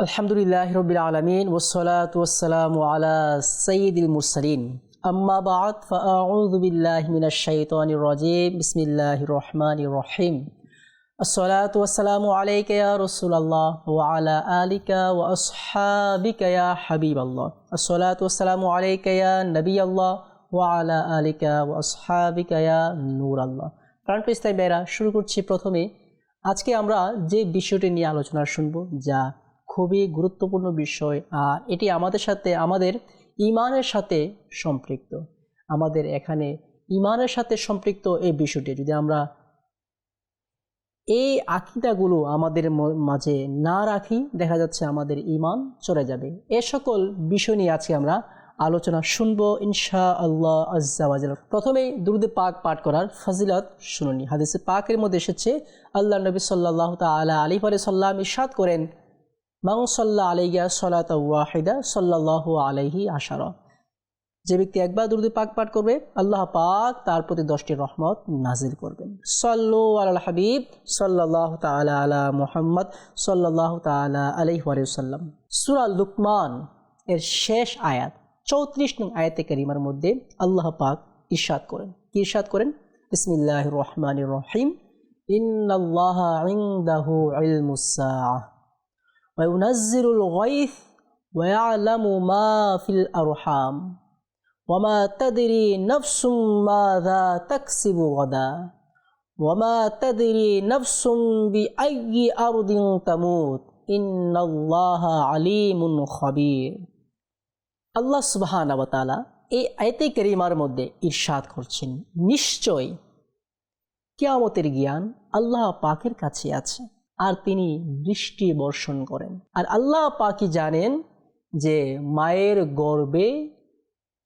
আলহামদুলিল্লাহি রাব্বিল আলামিন ওয়াসসালাতু ওয়াসসালামু আলা সাইয়্যিদিল মুরসালিন আম্মা বা'দ ফাআউযু বিল্লাহি মিনাশ শাইতানির রাজীম বিসমিল্লাহির রহমানির রহিম আসসালাতু ওয়াসসালামু আলাইকা ইয়া রাসূলুল্লাহ ওয়া আলা আলিকা ওয়া আসহাবিকা ইয়া হাবিবাল্লাহ আসসালাতু ওয়াসসালামু আলাইকা ইয়া নবিয়াল্লাহ ওয়া আলা আলিকা ওয়া আসহাবিকা ইয়া নূরাল্লাহ। কারণ ইসলামী ভাইরা, শুরু করছি প্রথমে আজকে আমরা যে বিষয়টি নিয়ে আলোচনা শুনব, যা খুবই গুরুত্বপূর্ণ বিষয়, আর এটি আমাদের সাথে, আমাদের ঈমানের সাথে সম্পৃক্ত। আমাদের এখানে ঈমানের সাথে সম্পৃক্ত এই বিষয়টি যদি আমরা এই আকীদাগুলো আমাদের মাঝে না রাখি, দেখা যাচ্ছে আমাদের ঈমান চলে যাবে। এ সকল বিষয় নিয়ে আজকে আমরা আলোচনা শুনবো ইনশাআল্লাহ আজ্জা ওয়া জাল্লা। প্রথমেই দুরূদ পাক পাঠ করার ফজিলত শুনুনি। হাদিসে পাকের মধ্যে এসেছে, আল্লাহ নবী সাল্লাল্লাহু তাআলা আলাইহি ওয়া সাল্লাম ইরশাদ করেন, মান সাল্লা আলাইয়া সালাতা ওয়াহিদা সাল্লাল্লাহু আলাইহি আশারা। যে ব্যক্তি একবার দুরূদ পাক পাঠ করবে, আল্লাহ পাক তার প্রতি 10টি রহমত নাজিল করবেন। সাল্লু আলাল হাবিব সাল্লাল্লাহু তাআলা আলা মুহাম্মদ সাল্লাল্লাহু তাআলা আলাইহি ওয়া সাল্লাম। সূরা লুকমান এর শেষ আয়াত 34 নং আয়াতে কারিমার মধ্যে আল্লাহ পাক ইরশাদ করেন। কি ইরশাদ করেন? বিসমিল্লাহির রহমানির রহিম, ইন্নাল্লাহা ইনদাহু ইলমুস সাআহ ওয়া ইউনাজ্জিলুল গায়থ ওয়া ইয়ালামু মা ফিল আরহাম ওয়া মা তাদরি নাফসুম মাযা তাকসিবু গাদা ওয়া মা তাদরি নাফসুম বিআইয়ি আরদিন তামুত ইন্নাল্লাহা আলীমুন খাবীর। আল্লাহ সুবহানাহু ওয়া তাআলা এই আয়াতে কারিমার মধ্যে ইরশাদ করছেন, নিশ্চয় কিয়ামতের জ্ঞান আল্লাহ পাকের কাছে আছে, আর তিনি বৃষ্টি বর্ষণ করেন। আর আল্লাহ পাকই জানেন যে মায়ের গর্ভে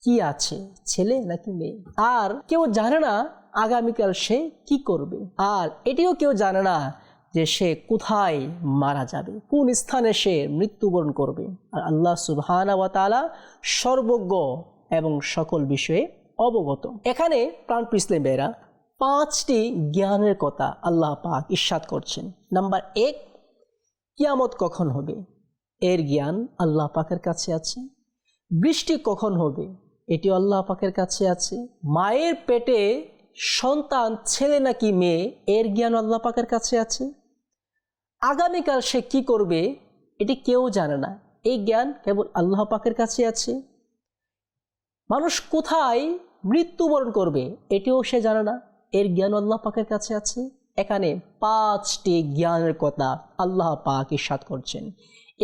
কি আছে, ছেলে নাকি মেয়ে। আর কেউ জানে না আগামীকাল সে কি করবে, আর এটিও কেউ জানে না যে সে কোথায় মারা যাবে, কোন স্থানে সে মৃত্যুবরণ করবে। আর আল্লাহ সুবহানাহু ওয়া তাআলা সর্বজ্ঞ এবং সকল বিষয়ে অবগত। এখানে প্রাণপ্রিয় ইসলামী ভাইরা, 5টি জ্ঞানের কথা আল্লাহ পাক ইরশাদ করছেন। নাম্বার 1, কিয়ামত কখন হবে এর জ্ঞান আল্লাহ পাকের কাছে আছে। বৃষ্টি কখন হবে এটি আল্লাহ পাকের কাছে আছে। মায়ের পেটে সন্তান ছেলে নাকি মেয়ে এর জ্ঞান আল্লাহ পাকের কাছে আছে। আগামীকাল সে কি করবে এটি কেউ জানে না, এই জ্ঞান কেবল আল্লাহ পাকের কাছে আছে। মানুষ কোথায় মৃত্যুবরণ করবে এটিও সে জানে না, এর জ্ঞান আল্লাহ পাকের কাছে আছে। এখানে 5টি জ্ঞানের কথা আল্লাহ পাক ইরশাদ করছেন।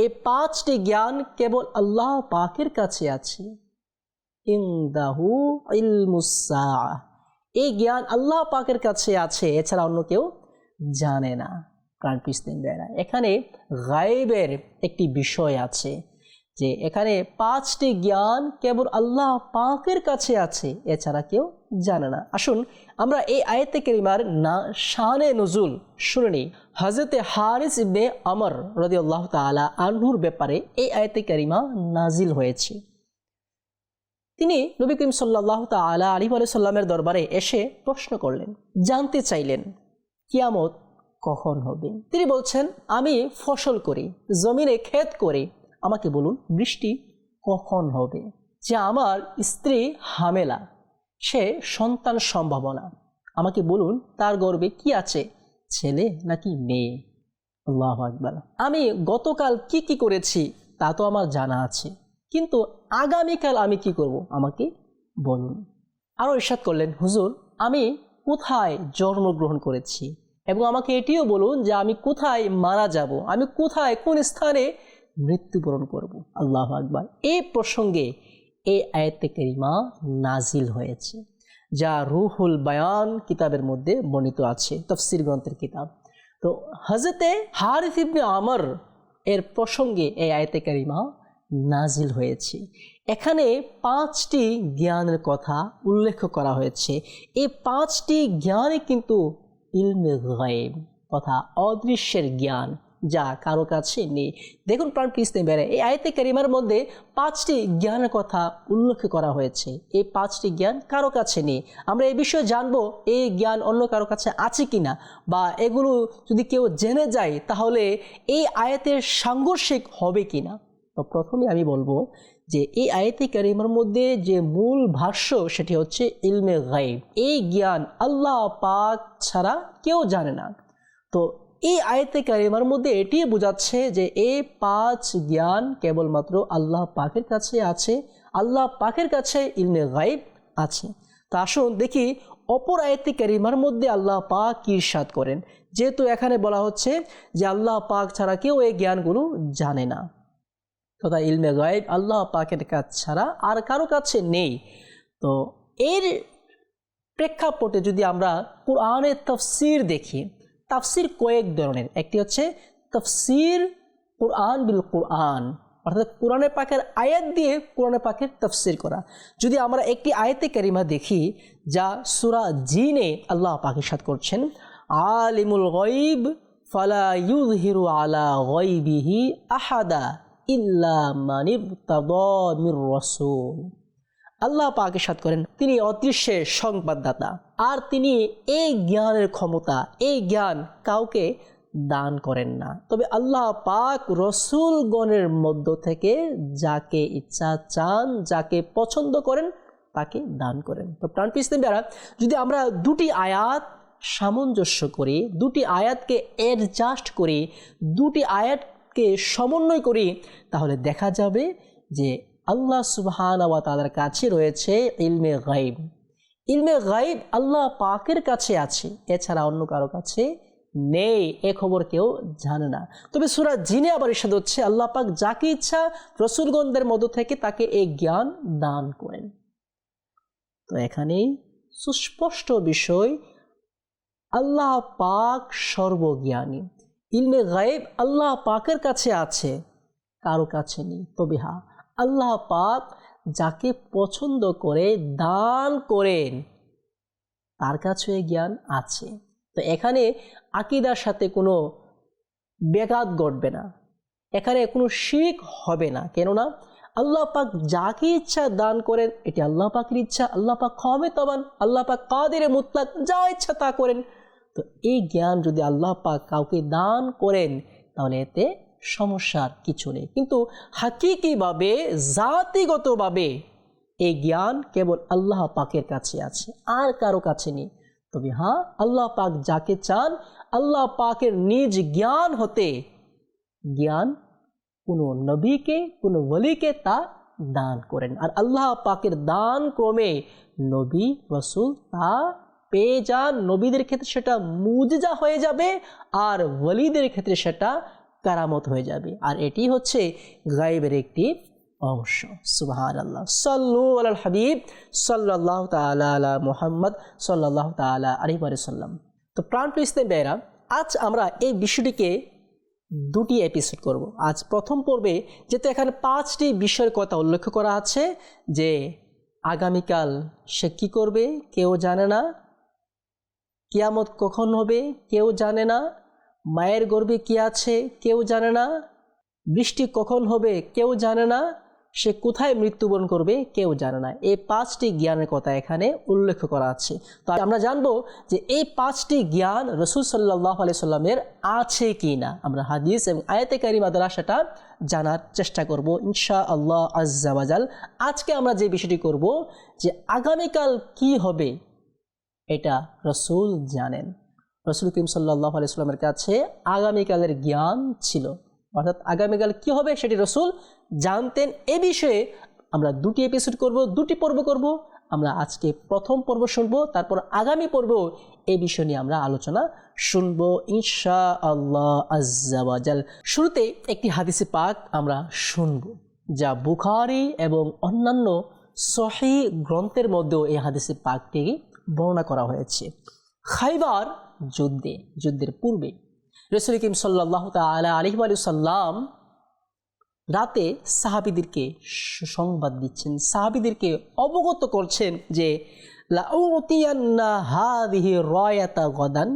এই 5টি জ্ঞান কেবল আল্লাহ পাকের কাছে আছে। ইনদাহু ইলমুস সাআহ, এই জ্ঞান আল্লাহ পাকের কাছে আছে, এছাড়া অন্য কেউ জানে না। প্রাণপ্রিয় ইসলামী ভাইরা, এখানে গায়েবের একটি বিষয় আছে, যে এখানে 5টি জ্ঞান কেবল আল্লাহ পাকের কাছে আছে, এছাড়া কেউ জানে না। আসুন আমরা এই আয়াতে কারিমার শানে নুজুল শুনে নিই। হযরতে হারিস ইবনে আমর রাদিয়াল্লাহু তাআলা আনহুর ব্যাপারে এই আয়াতে কারিমা নাজিল হয়েছে। তিনি নবী করিম সাল্লাল্লাহু তাআলা আলাইহি ওয়া সাল্লামের দরবারে এসে প্রশ্ন করলেন, জানতে চাইলেন কিয়ামত কখন হবে। তিনি বলছেন, আমি ফসল করি, জমিনে ক্ষেত করি, আমাকে বলুন বৃষ্টি কখন হবে। যে আমার স্ত্রী হামেলা, সে সন্তান সম্ভাবনা, আমাকে বলুন তার গর্ভে কি আছে, ছেলে নাকি মেয়ে। আল্লাহু আকবার। আমি গতকাল কি কি করেছি তা তো আমার জানা আছে, কিন্তু আগামীকাল আমি কি করব আমাকে বলুন। আরও ইরশাদ করলেন, হুজুর আমি কোথায় জন্মগ্রহণ করেছি, এবং আমাকে এটিও বলুন যে আমি কোথায় মারা যাব, আমি কোথায় কোন স্থানে মৃত্যুবরণ করব। আল্লাহু আকবার। এই প্রসঙ্গে এই আয়াতে কারিমা নাজিল হয়েছে, যা রুহুল বায়ান কিতাবের মধ্যে বর্ণিত আছে, তাফসীর গ্রন্থের কিতাব। তো হযরতে হারিস ইবনে আমর এর প্রসঙ্গে এই আয়াতে কারিমা নাজিল হয়েছে। এখানে 5টি জ্ঞানের কথা উল্লেখ করা হয়েছে। এই 5টি জ্ঞানে কিন্তু ইলমে গায়েব তথা অদৃশ্যের জ্ঞান, যা কারো কাছে নেই। দেখুন প্রাণপ্রিয় ইসলামী ভাইরা, এই আয়াতে কারিমার মধ্যে 5টি জ্ঞানের কথা উল্লেখ করা হয়েছে। এই 5টি জ্ঞান কারো কাছে নেই। আমরা এই বিষয়ে জানবো এই জ্ঞান অন্য কারো কাছে আছে কিনা, বা এগুলো যদি কেউ জেনে যায় তাহলে এই আয়াতের সাংঘর্ষিক হবে কিনা। তো প্রথমে আমি বলবো যে এই আয়াতে কারিমার মধ্যে যে মূল ভাষ্য সেটি হচ্ছে ইলমে গায়ব। এই জ্ঞান আল্লাহ পাক ছাড়া কেউ জানে না। তো এই আয়াতে কারিমার মধ্যে এটি বোঝাচ্ছে যে এই 5 জ্ঞান কেবলমাত্র আল্লাহ পাকের কাছে আছে, আল্লাহ পাকের কাছে ইলমে গায়ব আছে। তো আসুন দেখি অপর আয়াতে কারিমার মধ্যে আল্লাহ পাক কি ইরশাদ করেন। যেহেতু এখানে বলা হচ্ছে যে আল্লাহ পাক ছাড়া কেউ এই জ্ঞানগুলো জানে না, তথা ইলমে গায়ব আল্লাহ পাকের কাছ ছাড়া আর কারো কাছে নেই। তো এর প্রেক্ষাপটে যদি আমরা কোরআনের তাফসীর দেখি, তাফসীর কয়েক ধরনের। একটি হচ্ছে তাফসীর কোরআন বিল কোরআন, অর্থাৎ কোরআনের পাকের আয়াত দিয়ে কোরআনের পাকের তাফসীর করা। যদি আমরা একটি আয়াতে কারিমা দেখি যা সূরা জিনে আল্লাহ পাক ইরশাদ করছেন, আলিমুল গায়ব ফালা ইউযহিরু আলা গায়বিহি আহাদা ইল্লা মান ইরতাদা মির রাসূল। আল্লাহ পাক ইরশাদ করেন তিনি অদৃশ্যের সংবাদদাতা, আর তিনি এই জ্ঞানের ক্ষমতা, এই জ্ঞান কাউকে দান করেন না, তবে আল্লাহ পাক রসুলগণের মধ্য থেকে যাকে ইচ্ছা চান, যাকে পছন্দ করেন তাকে দান করেন। তো প্রাণপ্রিয় ইসলামী ভাইরা, যদি আমরা দুটি আয়াত সামঞ্জস্য করি, দুটি আয়াতকে অ্যাডজাস্ট করি, দুটি আয়াতকে সমন্বয় করি, তাহলে দেখা যাবে যে আল্লাহ সুবহানাহু ওয়া তাআলার কাছে রয়েছে ইলমে গায়ব। ইলমে গায়ব আল্লাহ পাকের কাছে আছে, এছাড়া অন্য কারো কাছে নেই। এ খবর কেউ জানে না। তবে সূরা জিনে আবার ইরশাদ হচ্ছে আল্লাহ পাক যাকে ইচ্ছা রাসূলগণদের মধ্য থেকে তাকে এই জ্ঞান দান করেন। তো এখানেই সুস্পষ্ট বিষয়, আল্লাহ পাক সর্বজ্ঞানী। ইলমে গায়ব আল্লাহ পাকের কাছে আছে, কারো কাছে নেই। তবে হ্যাঁ, আল্লাহ পাক যাকে পছন্দ করে দান করেন তার কাছে এই জ্ঞান আছে। তো এখানে আকীদার সাথে কোনো ব্যাঘাত ঘটবে না, এখানে কোনো শিরক হবে না। কেননা আল্লাহ পাক যাকে ইচ্ছা দান করেন, এটি আল্লাহ পাকের ইচ্ছা। আল্লাহ পাক ক্ষমতাবান, আল্লাহ পাক কাদিরে মুতলাক, যা ইচ্ছা তা করেন। তো এই জ্ঞান যদি আল্লাহ পাক কাউকে দান করেন তাহলে এতে সমস্যার কিছু নেই। কিন্তু হাকিকিভাবে, জাতিগতভাবে এই জ্ঞান কেবল আল্লাহ পাকের কাছে আছে, আর কারো কাছে নেই। তবে হ্যাঁ, আল্লাহ পাক যাকে চান, আল্লাহ পাকের নিজ জ্ঞান হতে জ্ঞান কোনো নবীকে, কোনো ওলিকে তা দান করেন। আর আল্লাহ পাকের দান ক্রমে নবী রাসূল তা পেয়ে যান। নবীদের ক্ষেত্রে সেটা মুজিজা হয়ে যাবে, আর ওলিদের ক্ষেত্রে সেটা কারামত হয়ে যাবে। আর এটি হচ্ছে গায়েবের একটি অংশ। সুবহানাল্লাহ। সাল্লু আলাল হাবিব সাল্লাল্লাহু তাআলা আলা মুহাম্মদ সাল্লাল্লাহু তাআলা আলাইহি ওয়া সাল্লাম। তো প্রাণপ্রিয় ইসলামী ভাইরা, আজ আমরা এই বিষয়টিকে দুটি এপিসোড করব। আজ প্রথম পর্বে যেহেতু এখানে 5টি বিষয়ের কথা উল্লেখ করা আছে, যে আগামীকাল সে কি করবে কেউ জানে না, কিয়ামত কখন হবে কেউ জানে না, মায়ের গর্ভে কি আছে কেউ জানে না, বৃষ্টি কখন হবে কেউ জানে না, সে কোথায় মৃত্যুবরণ করবে কেউ জানে না। এই 5টি জ্ঞানের কথা এখানে উল্লেখ করা আছে। তো আমরা জানবো যে এই 5টি জ্ঞান রাসূল সাল্লাল্লাহু আলাইহি সাল্লামের আছে কি না। আমরা হাদিস এবং আয়াতে কারিমা দ্বারা সেটা জানার চেষ্টা করব ইনশাআল্লাহ আজ্জা ওয়া জাল। আজকে আমরা যে বিষয়টি করব যে আগামীকাল কি হবে এটা রাসূল জানেন। রাসূল করিম সাল্লাল্লাহু আলাইহি সাল্লামের কাছে আগামীকালের জ্ঞান ছিল, অর্থাৎ আগামীকাল কি হবে সেটি রাসূল জানতেন। এ বিষয়ে আমরা দুটি এপিসোড করব, দুটি পর্ব করব। আমরা আজকে প্রথম পর্ব শুনবো, তারপর আগামী পর্ব এই বিষয় নিয়ে আমরা আলোচনা শুনবো ইনশাআল্লাহ আজ্জা ওয়া জাল। শুরুতে একটি হাদিসে পাক আমরা শুনব, যা বুখারী এবং অন্যান্য সহিহ গ্রন্থের মধ্যেও এই হাদিসে পাকটি বর্ণনা করা হয়েছে। খাইবার যুদ্ধের পূর্বে রাসূল করিম সাল্লাল্লাহু তাআলা আলাইহি ওয়া সাল্লাম রাতে সাহাবীদেরকে সংবাদ দিচ্ছেন, সাহাবীদেরকে অবগত করছেন যে লাউতিয়ান্না হাযিহি রায়াতা গাদান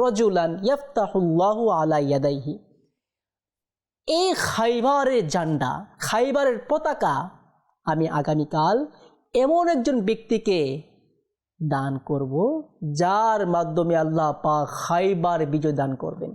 রাজুলান ইয়াফতাহুল্লাহু আলা ইয়াদাইহি। এই খাইবারের জান্ডা, খাইবারের পতাকা আমি আগামীকাল এমন একজন ব্যক্তিকে দান করব যার মাধ্যমে আল্লাহ পাক খাইবার বিজয় দান করবেন।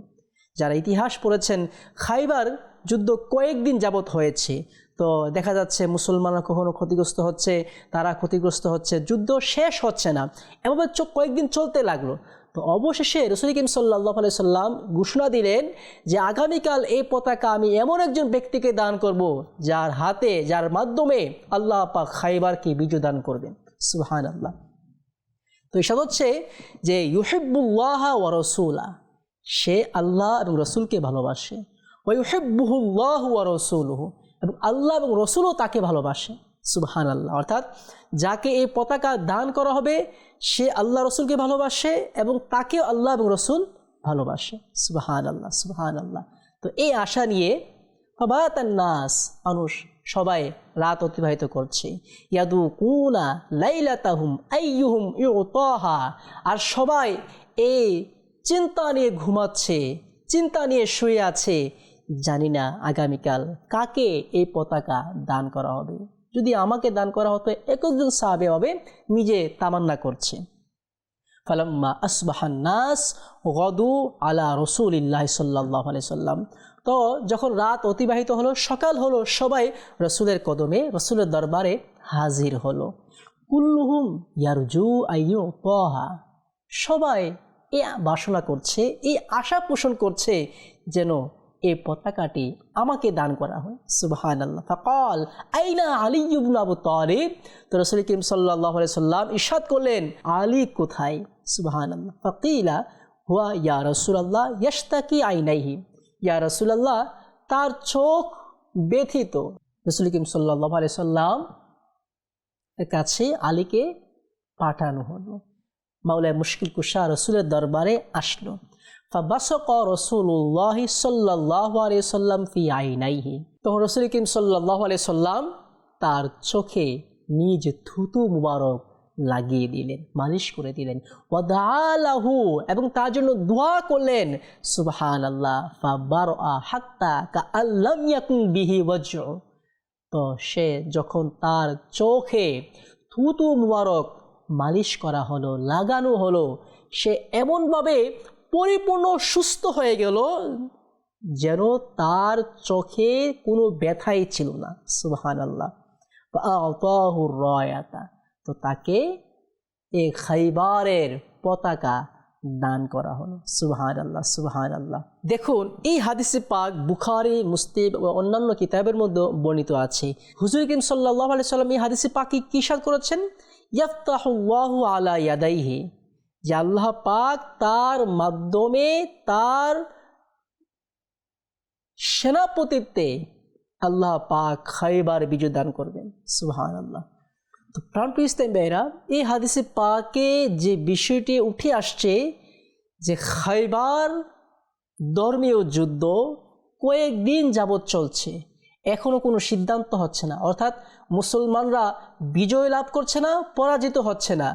যারা ইতিহাস পড়েছেন, খাইবার যুদ্ধ কয়েকদিন যাবত হয়েছে, তো দেখা যাচ্ছে মুসলমানরা কখনো ক্ষতিগ্রস্ত হচ্ছে, তারা ক্ষতিগ্রস্ত হচ্ছে, যুদ্ধ শেষ হচ্ছে না, এভাবে কয়েকদিন চলতে লাগলো। তো অবশেষে রাসূল করিম সাল্লাল্লাহু আলাইহি সাল্লাম ঘোষণা দিলেন যে আগামীকাল এই পতাকা আমি এমন একজন ব্যক্তিকে দান করব যার হাতে, যার মাধ্যমে আল্লাহ পাক খাইবারকে বিজয় দান করবেন। সুবহানাল্লাহ। তো এসব হচ্ছে যে ইউহিব্বুল্লাহ ওয়া রাসূলা, সে আল্লাহ এবং রসুলকে ভালোবাসে, ওয়া ইউহিব্বুহুল্লাহু ওয়া রাসূলুহু, এবং আল্লাহ এবং রসুলও তাকে ভালোবাসে। সুবহানাল্লাহ। অর্থাৎ যাকে এই পতাকা দান করা হবে সে আল্লাহ রসুলকে ভালোবাসে এবং তাকেও আল্লাহ এবং রসুল ভালোবাসে। সুবহানাল্লাহ, সুবহানাল্লাহ। তো এই আশা নিয়ে ফাবাতান নাস, মানুষ সবাই রাত অতিবাহিত করছে। ইয়াদুকুনা লাইলাতাহুম আইয়ুহুম ইউতাহা, আর সবাই এই চিন্তা নিয়ে ঘুমাচ্ছে, চিন্তা নিয়ে শুয়ে আছে, জানি না আগামীকাল কাকে এই পতাকা দান করা হবে। যদি আমাকে দান করা হতো, একজন সাহাবী হবে নিজে তামান্না করছে। ফালাম্মা আসবাহান নাস গাদু আলা রাসূলিল্লাহ সাল্লাল্লাহু আলাইহি সাল্লাম, তো যখন রাত অতিবাহিত হলো, সকাল হলো, সবাই রসুলের কদমে, রসুলের দরবারে হাজির হলো। কুল্লুহুম ইয়ারজু আইয়ুতাহা, সবাই এই বাসনা করছে, এই আশা পোষণ করছে যেন এই পতাকাটি আমাকে দান করা হয়। সুবহানাল্লাহ। ফাকাল আইনা আলী ইবনে আবু তালিব, তো রাসূল করিম সাল্লাল্লাহু আলাইহি সাল্লাম ইরশাদ করলেন, আলী কোথায়? সুবহানাল্লাহ। ফাকিলা হুয়া ইয়া রাসূলুল্লাহ ইয়াশতাকি আইনাইহি, ইয়া রাসূলুল্লাহ তার চোখ ব্যথিত। রাসূল করিম সাল্লাল্লাহু আলাইহি সাল্লাম এর কাছে আলীকে পাঠানো হলো। মাওলায়ে মুশকিল কুশা রসুলের দরবারে আসলো। ফাবাসাকা রাসূলুল্লাহ সাল্লাল্লাহু আলাইহি সাল্লাম ফি আইনাইহি, তখন রাসূল করিম সাল্লাল্লাহু আলাইহি সাল্লাম তার চোখে নিজ থুতু মুবারক লাগিয়ে দিলেন, মালিশ করে দিলেন। ওয়া দাআলাহু, এবং তার জন্য দোয়া করলেন। সুবহানাল্লাহ। ফাবারআ হাত্তা কাআল্লাম ইয়াকুন বিহি ওয়াজউ, তো সে যখন তার চোখে থুতু মুবারক মালিশ করা হলো, লাগানো হলো, সে এমনভাবে পরিপূর্ণ সুস্থ হয়ে গেল যেন তার চোখে কোনো ব্যথাই ছিল না। সুবহানাল্লাহ। ফাআতাহুর রায়াতা, তো তাকে এই খাইবারের পতাকা দান করা হলো। সুবহানাল্লাহ, সুবহানাল্লাহ। দেখুন, এই হাদিসে পাক বুখারী, মুসলিম ও অন্যান্য কিতাবের মধ্যে বর্ণিত আছে। হুজুর করিম সাল্লাল্লাহু আলাইহি সাল্লাম এই হাদিসে পাকে কি ইরশাদ করেছেন? ইয়াফতাহুল্লাহু আলা ইয়াদাইহি, যে আল্লাহ পাক তার মাধ্যমে, তার সেনাপতিত্বে আল্লাহ পাক খাইবার বিজয় দান করবেন। সুবহানাল্লাহ। তো প্রাণপ্রিয় ইসলামী ভাইরা, এই হাদিসে পাকে যে বিষয়টি উঠে আসছে যে খাইবার ধর্মীয় যুদ্ধ কয়েকদিন যাবৎ চলছে, এখনও কোনো সিদ্ধান্ত হচ্ছে না, অর্থাৎ মুসলমানরা বিজয় লাভ করছে না, পরাজিত হচ্ছে না,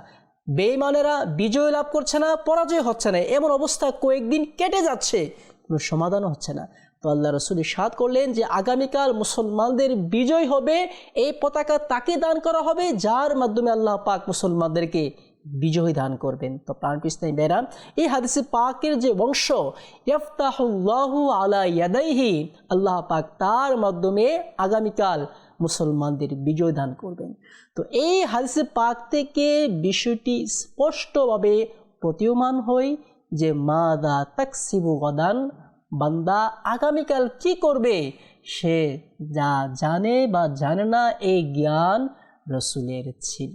বেঈমানেরা বিজয় লাভ করছে না, পরাজয় হচ্ছে না, এমন অবস্থা কয়েকদিন কেটে যাচ্ছে, কোনো সমাধান হচ্ছে না। তো আল্লাহ রাসূল ইরশাদ করলেন যে আগামীকাল মুসলমানদের বিজয় হবে, এই পতাকা তাকে দান করা হবে যার মাধ্যমে আল্লাহ পাক মুসলমানদেরকে বিজয় দান করবেন। তো প্রাণপ্রিয় ইসলামী ভাইরা, এই হাদিসে পাকের যে বংশ ইয়াফতাহুল্লাহু আলা ইয়াদাইহি, আল্লাহ পাক তার মাধ্যমে আগামীকাল মুসলমানদের বিজয় দান করবেন। তো এই হাদিসে পাক থেকে বিষয়টি স্পষ্টভাবে প্রতীয়মান হয় যে মাদা তাকসিবু গাদান, বান্দা আগামীকাল কি করবে সে যা জানে বা জানে না, এই জ্ঞান রসুলের ছিল।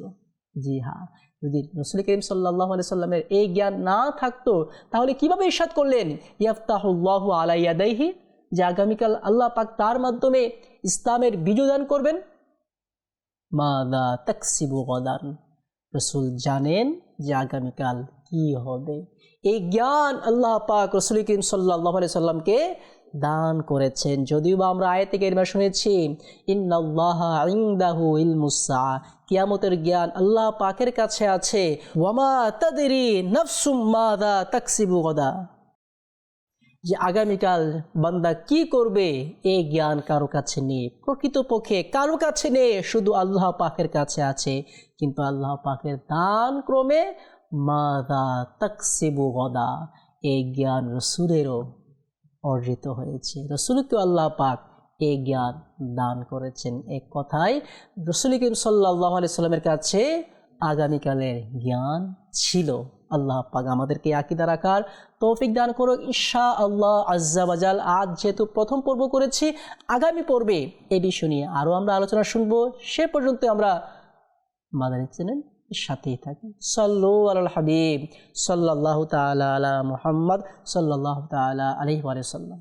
জি হ্যাঁ, যদি রাসূল করিম সাল্লাল্লাহু আলাইহি সাল্লামের এই জ্ঞান না থাকতো তাহলে কিভাবে ইরশাদ করলেন ইয়াফতাহুল্লাহু আলা ইয়াদাইহি, যে আগামীকাল আল্লাহ পাক তার মাধ্যমে ইসলামের বিজয় দান করবেন। মাদা তাকসিবু গাদান, রাসূল জানেন যে আগামীকাল কি হবে। এই জ্ঞান আল্লাহ পাক রাসূল করিম সাল্লাল্লাহু আলাইহি সাল্লামকে দান করেছেন। যদিও বা আমরা আয়াতে কারিমা শুনেছি ইন্নাল্লাহা ইনদাহু ইলমুস সাআ, কিয়ামতের জ্ঞান আল্লাহ পাকের কাছে আছে। ওয়ামা তাদরি নাফসুম মাযা তাকসিবু গাদা, যে আগামীকাল বান্দা কি করবে এই জ্ঞান কারো কাছে নেই, প্রকৃতপক্ষে কারো কাছে নেই, শুধু আল্লাহ পাকের কাছে আছে। কিন্তু আল্লাহ পাকের দান ক্রমে মাদা তাকসিবু গদা, এই জ্ঞান রসুলেরও অর্জিত হয়েছে। রসুলকে আল্লাহ পাক এই জ্ঞান দান করেছেন। এক কথায় রসুল করিম সাল্লাল্লাহু আলাইহি সাল্লামের কাছে আগামীকালের জ্ঞান ছিল। আল্লাহ পাক আমাদেরকে আকীদা রাখার তৌফিক দান করুক ইনশাআল্লাহ আজ্জা ওয়া জাল। আজ যেহেতু প্রথম পর্ব করেছি, আগামী পর্বে এই বিষয় নিয়ে আরও আমরা আলোচনা শুনবো। সে পর্যন্ত আমরা মাদানী চ্যানেল সাথেই থাকি। সাল্লু আলাল হাবিব সাল্লাল্লাহু তাআলা আলা মুহাম্মদ সাল্লাল্লাহু তাআলা আলাইহি ওয়া সাল্লাম।